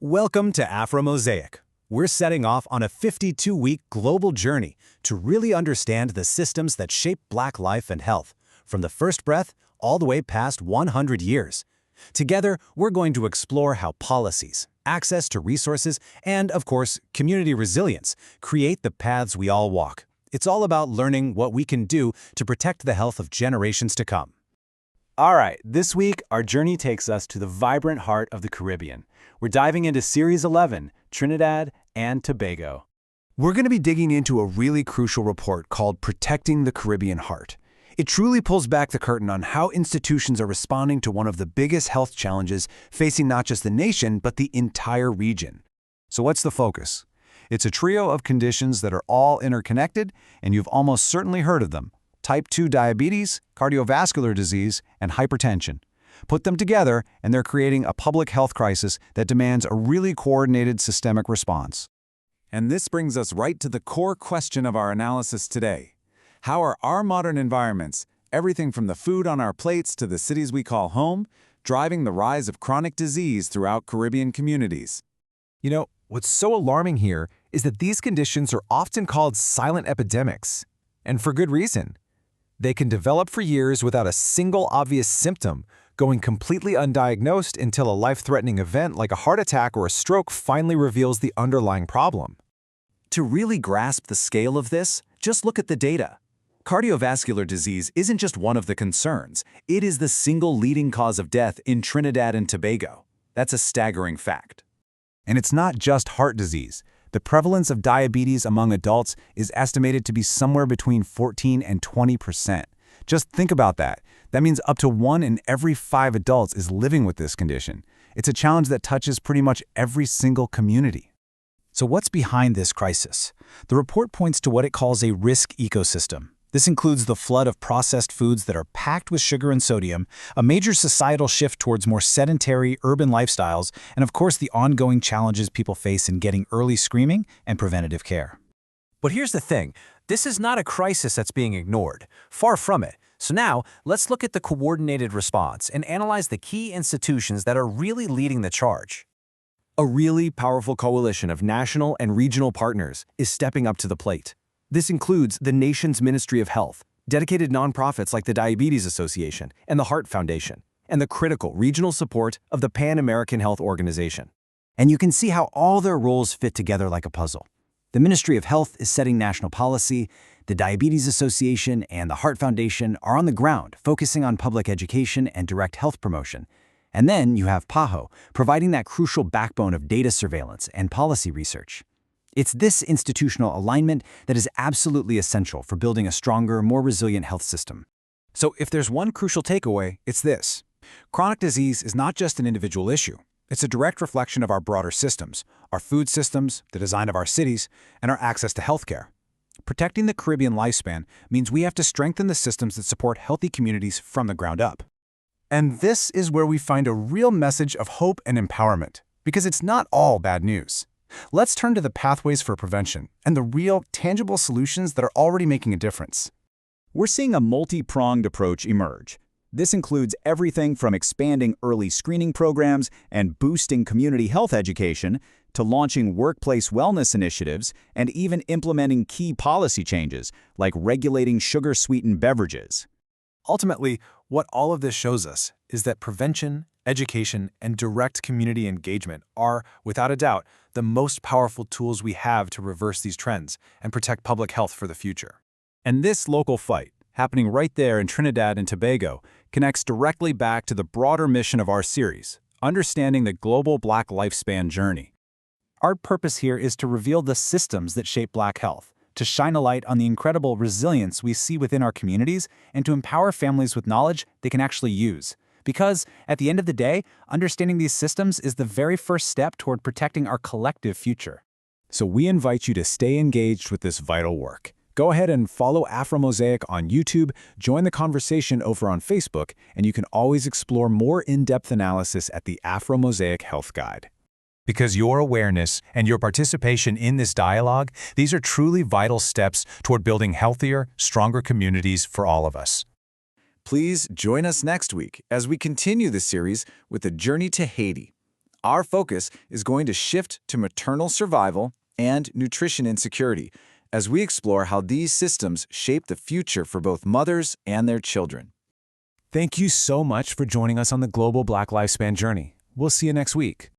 Welcome to Afro Mosaic. We're setting off on a 52-week global journey to really understand the systems that shape Black life and health, from the first breath all the way past 100 years. Together, we're going to explore how policies, access to resources, and, of course, community resilience create the paths we all walk. It's all about learning what we can do to protect the health of generations to come. All right, this week, our journey takes us to the vibrant heart of the Caribbean. We're diving into Series 11, Trinidad and Tobago. We're going to be digging into a really crucial report called Protecting the Caribbean Heart. It truly pulls back the curtain on how institutions are responding to one of the biggest health challenges facing not just the nation, but the entire region. So what's the focus? It's a trio of conditions that are all interconnected, and you've almost certainly heard of them: type 2 diabetes, cardiovascular disease, and hypertension. Put them together, and they're creating a public health crisis that demands a really coordinated systemic response. And this brings us right to the core question of our analysis today. How are our modern environments, everything from the food on our plates to the cities we call home, driving the rise of chronic disease throughout Caribbean communities? You know, what's so alarming here is that these conditions are often called silent epidemics, and for good reason. They can develop for years without a single obvious symptom, going completely undiagnosed until a life-threatening event like a heart attack or a stroke finally reveals the underlying problem. To really grasp the scale of this, just look at the data. Cardiovascular disease isn't just one of the concerns, it is the single leading cause of death in Trinidad and Tobago. That's a staggering fact. And it's not just heart disease. The prevalence of diabetes among adults is estimated to be somewhere between 14 and 20%. Just think about that. That means up to 1 in every 5 adults is living with this condition. It's a challenge that touches pretty much every single community. So what's behind this crisis? The report points to what it calls a risk ecosystem. This includes the flood of processed foods that are packed with sugar and sodium, a major societal shift towards more sedentary, urban lifestyles, and of course the ongoing challenges people face in getting early screening and preventative care. But here's the thing, this is not a crisis that's being ignored. Far from it. So now, let's look at the coordinated response and analyze the key institutions that are really leading the charge. A really powerful coalition of national and regional partners is stepping up to the plate. This includes the nation's Ministry of Health, dedicated nonprofits like the Diabetes Association and the Heart Foundation, and the critical regional support of the Pan-American Health Organization. And you can see how all their roles fit together like a puzzle. The Ministry of Health is setting national policy, the Diabetes Association and the Heart Foundation are on the ground, focusing on public education and direct health promotion. And then you have PAHO, providing that crucial backbone of data surveillance and policy research. It's this institutional alignment that is absolutely essential for building a stronger, more resilient health system. So if there's one crucial takeaway, it's this. Chronic disease is not just an individual issue. It's a direct reflection of our broader systems, our food systems, the design of our cities, and our access to healthcare. Protecting the Caribbean lifespan means we have to strengthen the systems that support healthy communities from the ground up. And this is where we find a real message of hope and empowerment, because it's not all bad news. Let's turn to the pathways for prevention and the real, tangible solutions that are already making a difference. We're seeing a multi-pronged approach emerge. This includes everything from expanding early screening programs and boosting community health education to launching workplace wellness initiatives and even implementing key policy changes like regulating sugar-sweetened beverages. Ultimately, what all of this shows us is that prevention, education, and direct community engagement are, without a doubt, the most powerful tools we have to reverse these trends and protect public health for the future. And this local fight, happening right there in Trinidad and Tobago, connects directly back to the broader mission of our series, understanding the global Black lifespan journey. Our purpose here is to reveal the systems that shape Black health, to shine a light on the incredible resilience we see within our communities, and to empower families with knowledge they can actually use. Because, at the end of the day, understanding these systems is the very first step toward protecting our collective future. So we invite you to stay engaged with this vital work. Go ahead and follow Afro Mosaic on YouTube, join the conversation over on Facebook, and you can always explore more in-depth analysis at the Afro Mosaic Health Guide. Because your awareness and your participation in this dialogue, these are truly vital steps toward building healthier, stronger communities for all of us. Please join us next week as we continue this series with a journey to Haiti. Our focus is going to shift to maternal survival and nutrition insecurity as we explore how these systems shape the future for both mothers and their children. Thank you so much for joining us on the Global Black Lifespan Journey. We'll see you next week.